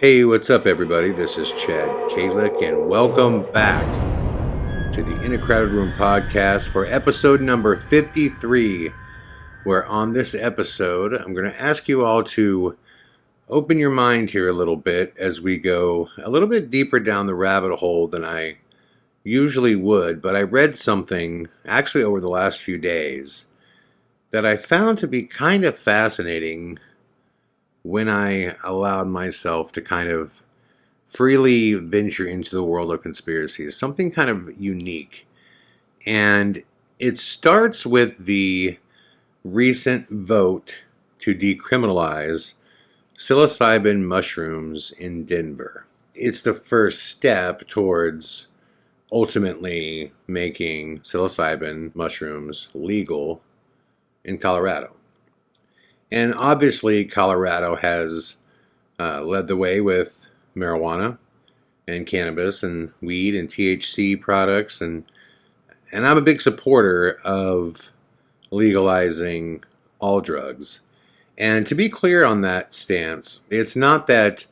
Hey, what's up, everybody? This is Chad Calek, and welcome back to the In a Crowded Room podcast for episode number 53. Where on this episode, I'm going to ask you all to open your mind here a little bit as we go a little bit deeper down the rabbit hole than I usually would. But I read something actually over the last few days that I found to be kind of fascinating when I allowed myself to kind of freely venture into the world of conspiracies, something kind of unique. And it starts with the recent vote to decriminalize psilocybin mushrooms in Denver. It's the first step towards ultimately making psilocybin mushrooms legal in Colorado. And obviously, Colorado has led the way with marijuana and cannabis and weed and THC products. And I'm a big supporter of legalizing all drugs. And to be clear on that stance, it's not that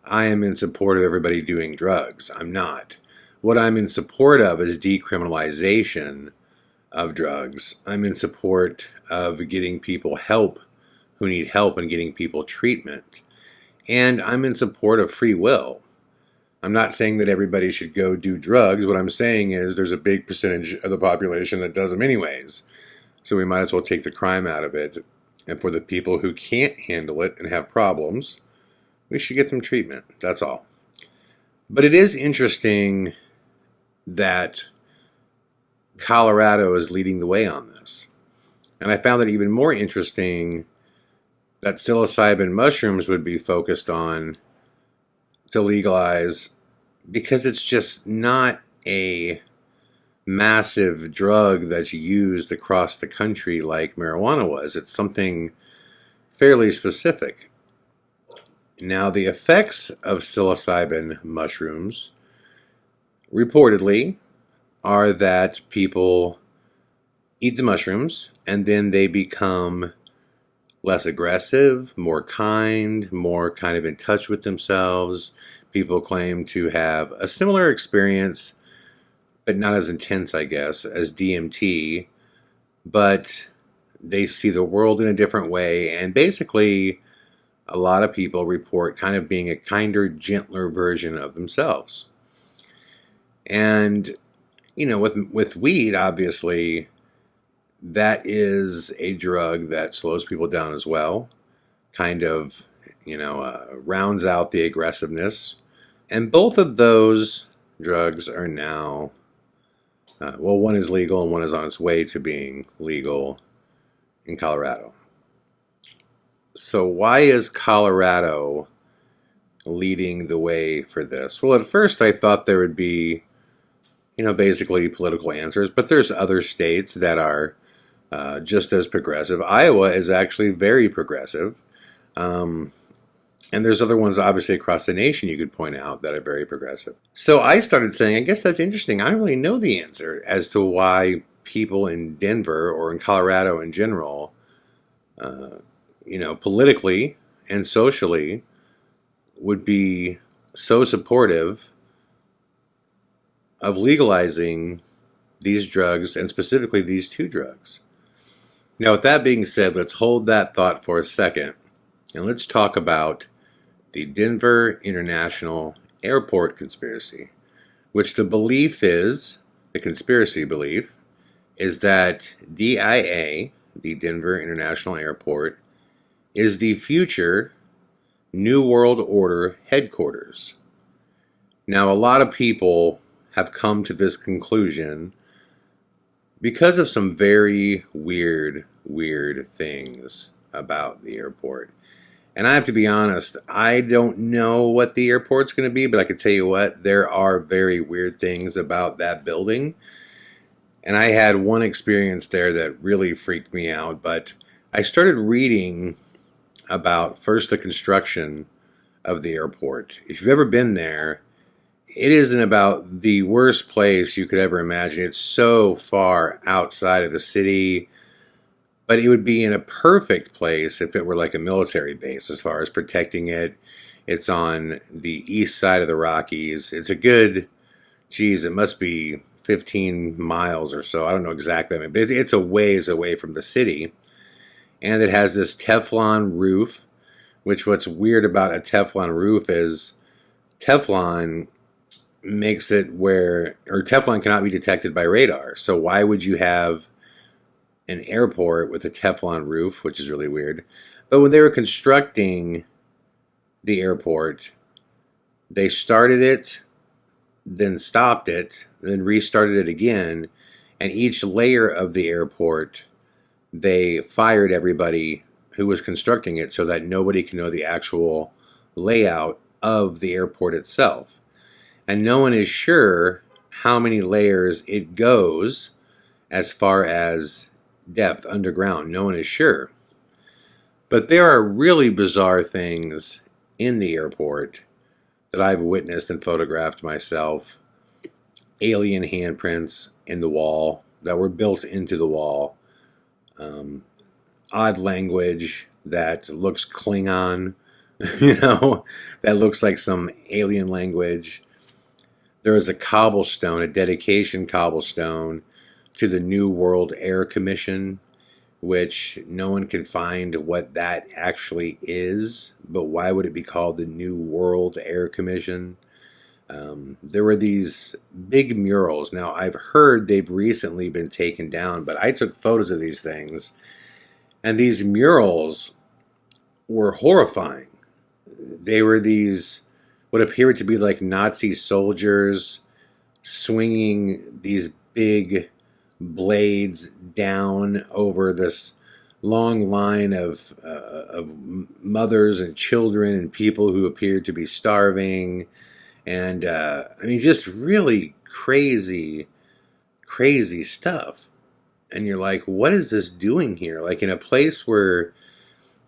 I am in support of everybody doing drugs. I'm not. What I'm in support of is decriminalization of drugs. I'm in support of getting people help who need help and getting people treatment. And I'm in support of free will. I'm not saying that everybody should go do drugs. What I'm saying is there's a big percentage of the population that does them anyways. So we might as well take the crime out of it. And for the people who can't handle it and have problems, we should get them treatment. That's all. But it is interesting that Colorado is leading the way on this. And I found it even more interesting that psilocybin mushrooms would be focused on to legalize because it's just not a massive drug that's used across the country like marijuana was. It's something fairly specific. Now, the effects of psilocybin mushrooms reportedly are that people eat the mushrooms and then they become less aggressive, more kind, more kind of in touch with themselves. People claim to have a similar experience, but not as intense, I guess, as DMT, but they see the world in a different way. And basically, a lot of people report kind of being a kinder, gentler version of themselves. And, you know, with weed, obviously, that is a drug that slows people down as well, kind of, rounds out the aggressiveness. And both of those drugs are now, one is legal and one is on its way to being legal in Colorado. So why is Colorado leading the way for this? Well, at first I thought there would be, basically political answers, but there's other states that are just as progressive. Iowa is actually very progressive. And there's other ones, obviously, across the nation you could point out that are very progressive. So I started saying, I guess that's interesting. I don't really know the answer as to why people in Denver or in Colorado in general, politically and socially would be so supportive of legalizing these drugs and specifically these two drugs. Now, with that being said, let's hold that thought for a second and let's talk about the Denver International Airport conspiracy, which the conspiracy belief, is that DIA, the Denver International Airport, is the future New World Order headquarters. Now, a lot of people have come to this conclusion because of some very weird things about the airport. And I have to be honest, I don't know what the airport's going to be, but I can tell you what, there are very weird things about that building. And I had one experience there that really freaked me out, but I started reading about first the construction of the airport. If you've ever been there, it is in about the worst place you could ever imagine. It's so far outside of the city, but it would be in a perfect place if it were like a military base as far as protecting it. It's on the east side of the Rockies. It's a good, geez, it must be 15 miles or so. I don't know exactly, but it's a ways away from the city. And it has this Teflon roof, which what's weird about a Teflon roof is Teflon makes it where, or Teflon cannot be detected by radar. So why would you have an airport with a Teflon roof, which is really weird. But when they were constructing the airport, they started it, then stopped it, then restarted it again, and each layer of the airport, they fired everybody who was constructing it so that nobody can know the actual layout of the airport itself. And no one is sure how many layers it goes as far as depth underground. No one is sure. But there are really bizarre things in the airport that I've witnessed and photographed myself. Alien handprints in the wall that were built into the wall. Odd language that looks Klingon, that looks like some alien language. There is a cobblestone, a dedication cobblestone to the New World Air Commission, which no one can find what that actually is, but why would it be called the New World Air Commission? There were these big murals. Now, I've heard they've recently been taken down, but I took photos of these things, and these murals were horrifying. They were these, what appeared to be like Nazi soldiers swinging these big blades down over this long line of mothers and children and people who appeared to be starving. And just really crazy stuff. And you're like, what is this doing here? Like in a place where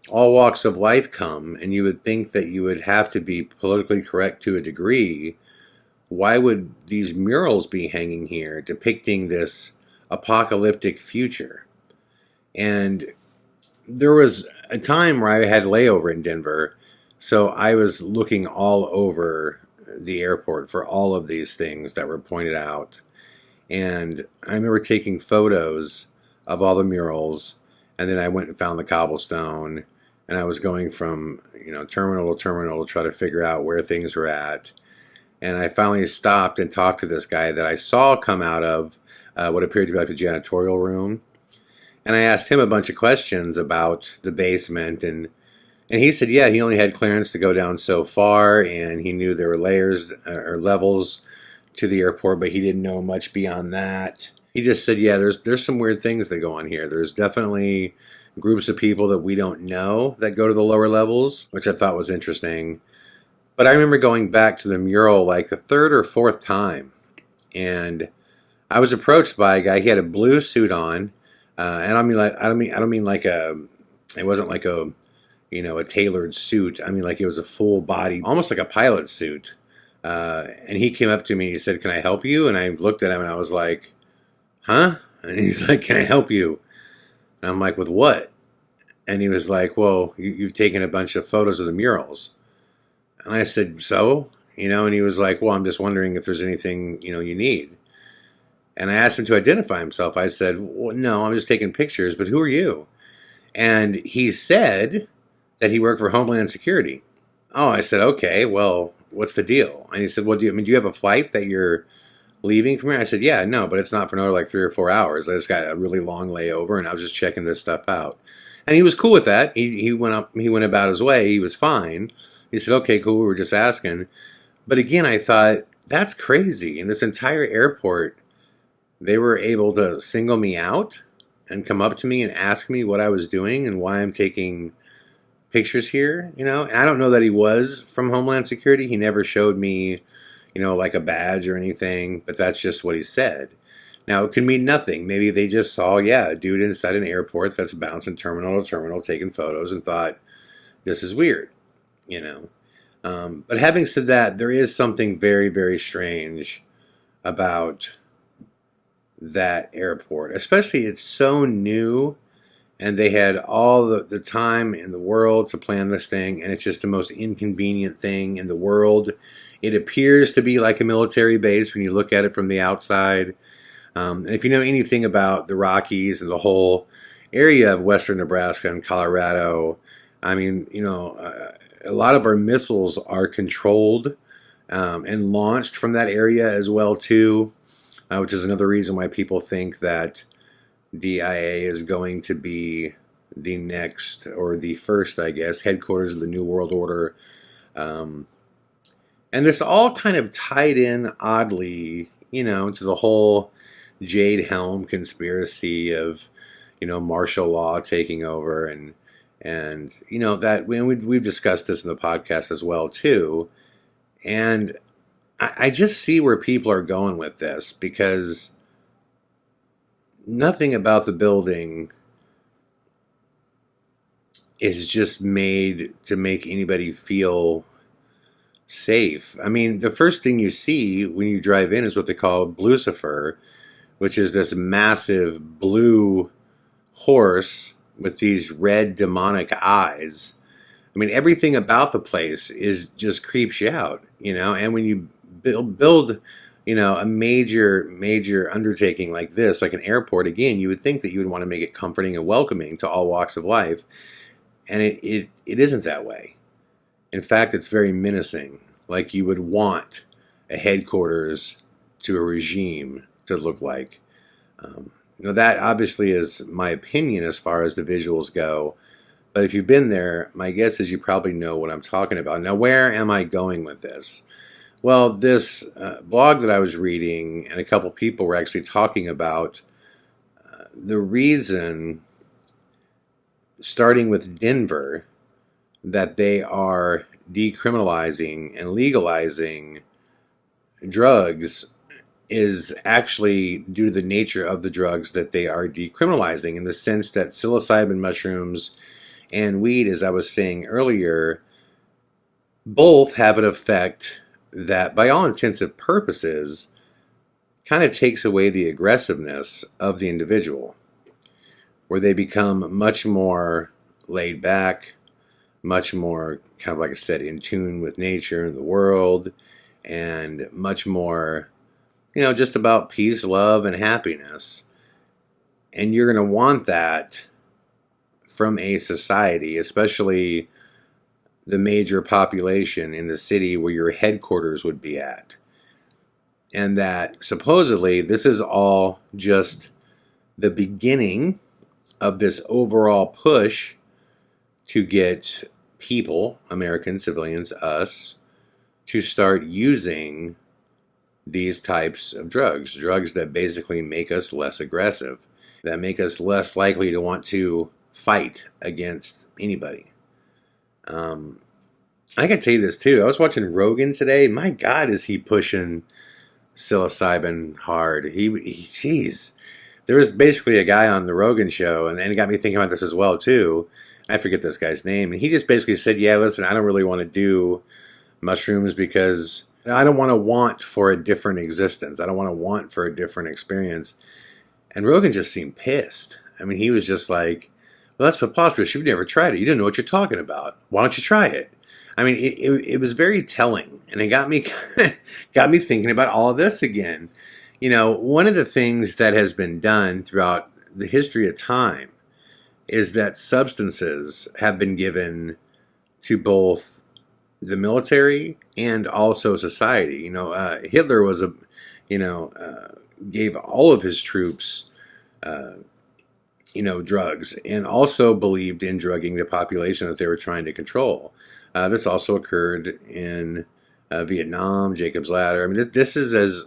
all walks of life come, and you would think that you would have to be politically correct to a degree. Why would these murals be hanging here depicting this apocalyptic future? And there was a time where I had layover in Denver, so I was looking all over the airport for all of these things that were pointed out. And I remember taking photos of all the murals, and then I went and found the cobblestone, and I was going from terminal to terminal to try to figure out where things were at. And I finally stopped and talked to this guy that I saw come out of what appeared to be like the janitorial room. And I asked him a bunch of questions about the basement, and he said, yeah, he only had clearance to go down so far, and he knew there were layers or levels to the airport, but he didn't know much beyond that. He just said, yeah, there's some weird things that go on here. There's definitely groups of people that we don't know that go to the lower levels, which I thought was interesting. But I remember going back to the mural like the third or fourth time, and I was approached by a guy. He had a blue suit on, and I don't mean like it wasn't like a tailored suit. I mean like it was a full body, almost like a pilot suit. And he came up to me and he said, "Can I help you?" And I looked at him and I was like, "Huh?" And he's like, "Can I help you?" And I'm like, "With what?" And he was like, "Well, you've taken a bunch of photos of the murals." And I said, "So?" And he was like, "Well, I'm just wondering if there's anything, you need." And I asked him to identify himself. I said, "Well, no, I'm just taking pictures, but who are you?" And he said that he worked for Homeland Security. Oh, I said, "Okay, well, what's the deal?" And he said, "Well, do you have a flight that you're leaving from here?" I said, "Yeah, no, but it's not for another like 3 or 4 hours. I just got a really long layover, and I was just checking this stuff out." And he was cool with that. He went about his way. He was fine. He said, "Okay, cool. We were just asking." But again, I thought that's crazy. In this entire airport, they were able to single me out and come up to me and ask me what I was doing and why I'm taking pictures here, And I don't know that he was from Homeland Security. He never showed me, like a badge or anything, but that's just what he said. Now, it could mean nothing. Maybe they just saw, a dude inside an airport that's bouncing terminal to terminal, taking photos, and thought, this is weird, But having said that, there is something very, very strange about that airport. Especially, it's so new and they had all the time in the world to plan this thing, and it's just the most inconvenient thing in the world. It appears to be like a military base when you look at it from the outside. And if you know anything about the Rockies and the whole area of western Nebraska and Colorado, I mean, a lot of our missiles are controlled and launched from that area as well too, which is another reason why people think that DIA is going to be the next, or the first, I guess, headquarters of the New World Order. And this all kind of tied in oddly, to the whole Jade Helm conspiracy of, martial law taking over, and that we've discussed this in the podcast as well too. And I just see where people are going with this, because nothing about the building is just made to make anybody feel safe. I mean, the first thing you see when you drive in is what they call Blucifer, which is this massive blue horse with these red demonic eyes. I mean, everything about the place is just creeps you out, and when you build a major undertaking like this, like an airport, again, you would think that you would want to make it comforting and welcoming to all walks of life. And it isn't that way. In fact, it's very menacing, like you would want a headquarters to a regime to look like. That obviously is my opinion as far as the visuals go. But if you've been there, my guess is you probably know what I'm talking about. Now, where am I going with this? Well, this blog that I was reading, and a couple people were actually talking about the reason, starting with Denver, that they are decriminalizing and legalizing drugs is actually due to the nature of the drugs that they are decriminalizing, in the sense that psilocybin mushrooms and weed, as I was saying earlier, both have an effect that, by all intents and purposes, kind of takes away the aggressiveness of the individual, where they become much more laid back, much more, kind of like I said, in tune with nature and the world, and much more, just about peace, love, and happiness. And you're going to want that from a society, especially the major population in the city where your headquarters would be at. And that supposedly this is all just the beginning of this overall push to get people, American civilians, us, to start using these types of drugs that basically make us less aggressive, that make us less likely to want to fight against anybody. I can tell you this too. I was watching Rogan today. My God, is he pushing psilocybin hard? Jeez. There was basically a guy on the Rogan show, and it got me thinking about this as well too. I forget this guy's name, and he just basically said, "Yeah, listen, I don't really want to do mushrooms because I don't want for a different existence. I don't want for a different experience." And Rogan just seemed pissed. I mean, he was just like, "Well, that's preposterous. You've never tried it. You don't know what you're talking about. Why don't you try it?" I mean, it was very telling, and it got me thinking about all of this again. One of the things that has been done throughout the history of time is that substances have been given to both the military and also society. Hitler was gave all of his troops, drugs, and also believed in drugging the population that they were trying to control. This also occurred in Vietnam, Jacob's Ladder. I mean, this is as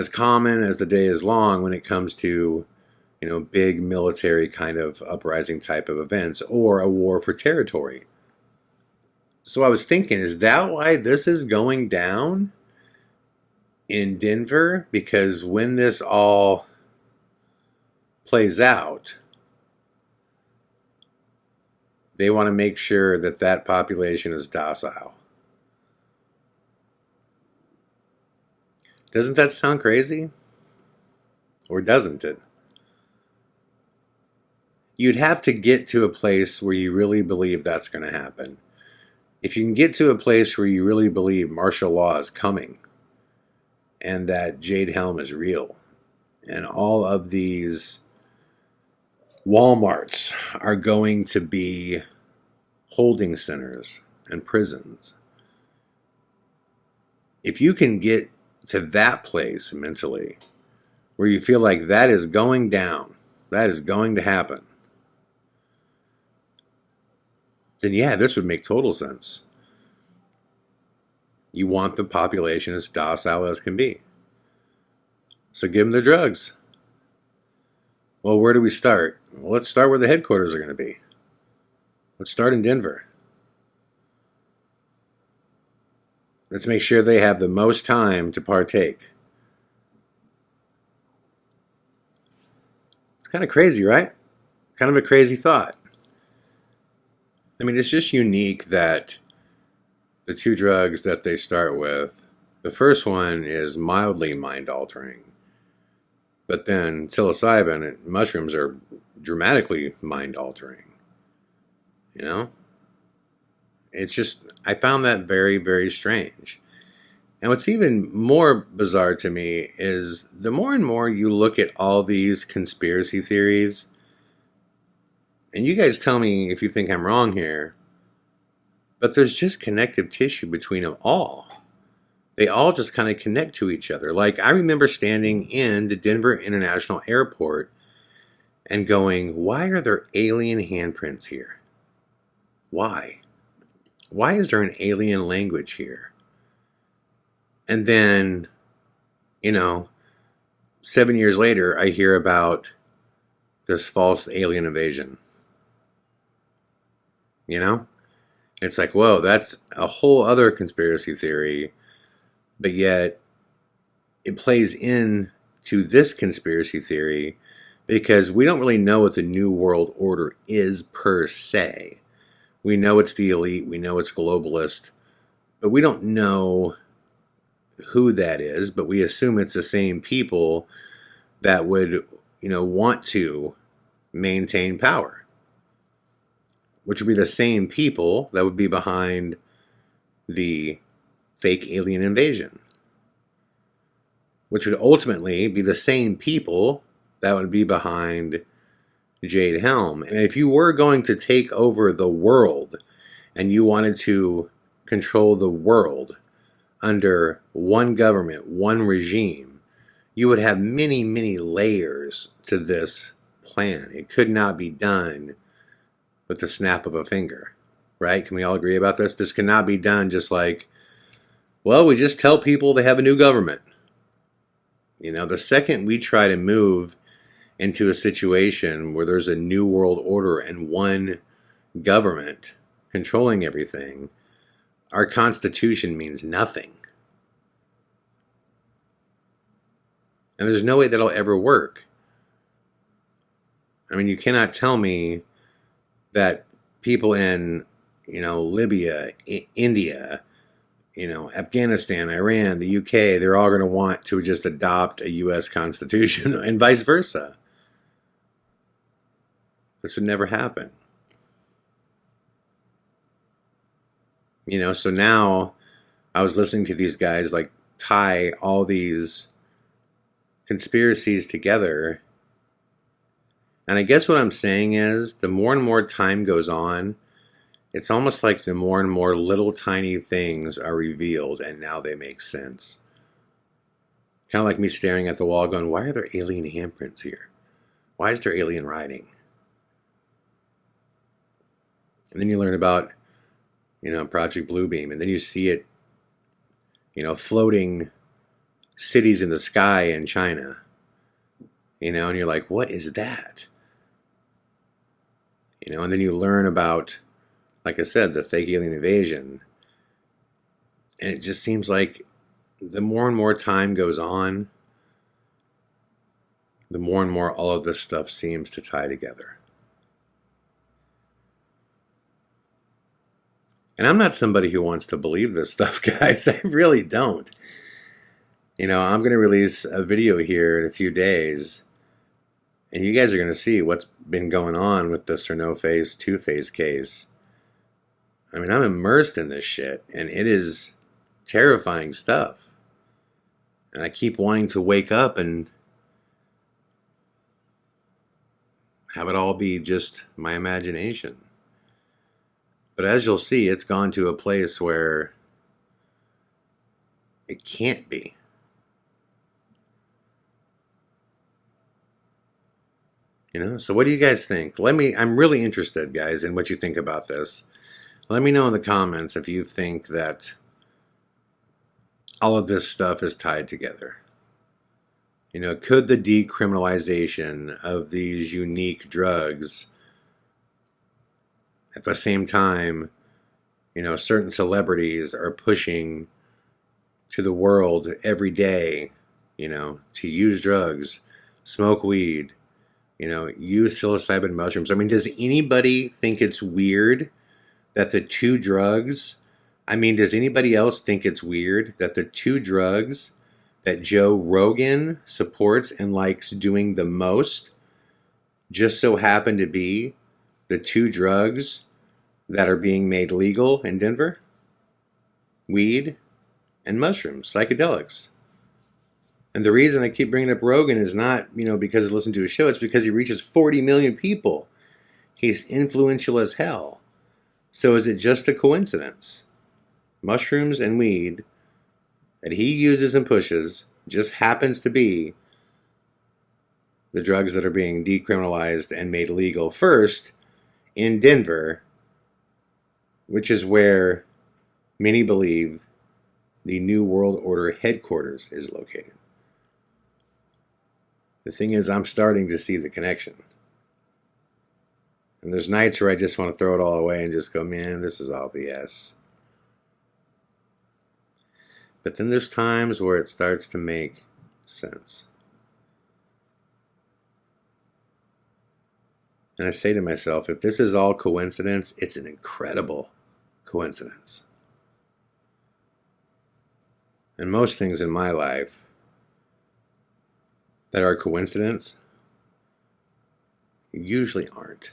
common as the day is long when it comes to, big military kind of uprising type of events, or a war for territory. So I was thinking, is that why this is going down in Denver? Because when this all plays out, they want to make sure that that population is docile. Doesn't that sound crazy? Or doesn't it? you'd have to get to a place where you really believe that's going to happen. If you can get to a place where you really believe martial law is coming and that Jade Helm is real and all of these Walmarts are going to be holding centers and prisons, if you can get to that place mentally where you feel like that is going down, that is going to happen, then yeah, this would make total sense. You want the population as docile as can be. So give them the drugs. Well, where do we start? Well, let's start where the headquarters are going to be. Let's start in Denver. Let's make sure they have the most time to partake. It's kind of crazy, right? Kind of a crazy thought. I mean, it's just unique that the two drugs that they start with, the first one is mildly mind-altering. But then psilocybin and mushrooms are dramatically mind-altering. You know? It's just, I found that very, very strange. And what's even more bizarre to me is the more and more you look at all these conspiracy theories, and you guys tell me if you think I'm wrong here, but there's just connective tissue between them all. They all just kind of connect to each other. Like, I remember standing in the Denver International Airport and going, why are there alien handprints here? Why? Why is there an alien language here? And then, 7 years later, I hear about this false alien invasion. It's like, whoa, that's a whole other conspiracy theory, but yet it plays into this conspiracy theory because we don't really know what the New World Order is per se. We know it's the elite, we know it's globalist, but we don't know who that is, but we assume it's the same people that would, want to maintain power, which would be the same people that would be behind the fake alien invasion, which would ultimately be the same people that would be behind Jade Helm. And if you were going to take over the world and you wanted to control the world under one government, one regime, you would have many, many layers to this plan. It could not be done with the snap of a finger, right? Can we all agree about this? This cannot be done just like, well, we just tell people they have a new government. The second we try to move into a situation where there's a new world order and one government controlling everything, our Constitution means nothing. And there's no way that'll ever work. I mean, you cannot tell me that people in, Libya, India, Afghanistan, Iran, the UK, they're all going to want to just adopt a U.S. Constitution and vice versa. This would never happen. So now I was listening to these guys like tie all these conspiracies together. And I guess what I'm saying is the more and more time goes on, it's almost like the more and more little tiny things are revealed and now they make sense. Kind of like me staring at the wall going, why are there alien handprints here? Why is there alien writing? And then you learn about, Project Bluebeam, and then you see it, floating cities in the sky in China, and you're like, what is that? And then you learn about, like I said, the fake alien invasion. And it just seems like the more and more time goes on, the more and more all of this stuff seems to tie together. And I'm not somebody who wants to believe this stuff, guys. I really don't. I'm going to release a video here in a few days. And you guys are going to see what's been going on with the Cerno-Face, Two-Face case. I mean, I'm immersed in this shit, and it is terrifying stuff. And I keep wanting to wake up and have it all be just my imagination. But as you'll see, it's gone to a place where it can't be. So what do you guys think? I'm really interested, guys, in what you think about this. Let me know in the comments if you think that all of this stuff is tied together. Could the decriminalization of these unique drugs, at the same time, certain celebrities are pushing to the world every day, to use drugs, smoke weed, use psilocybin mushrooms. I mean, does anybody think it's weird that the two drugs, does anybody else think it's weird that the two drugs that Joe Rogan supports and likes doing the most just so happen to be the two drugs that are being made legal in Denver? Weed and mushrooms, psychedelics. And the reason I keep bringing up Rogan is not, because I listen to his show. It's because he reaches 40 million people. He's influential as hell. So is it just a coincidence? Mushrooms and weed that he uses and pushes just happens to be the drugs that are being decriminalized and made legal first in Denver, which is where many believe the New World Order headquarters is located. The thing is, I'm starting to see the connection. And there's nights where I just want to throw it all away and just go, man, this is all BS. But then there's times where it starts to make sense. And I say to myself, if this is all coincidence, it's an incredible coincidence. And most things in my life that are coincidence usually aren't.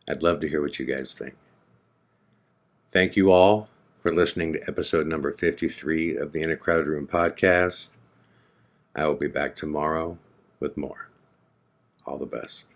I'd love to hear what you guys think. Thank you all for listening to episode number 53 of the In a Crowded Room podcast. I will be back tomorrow with more. All the best.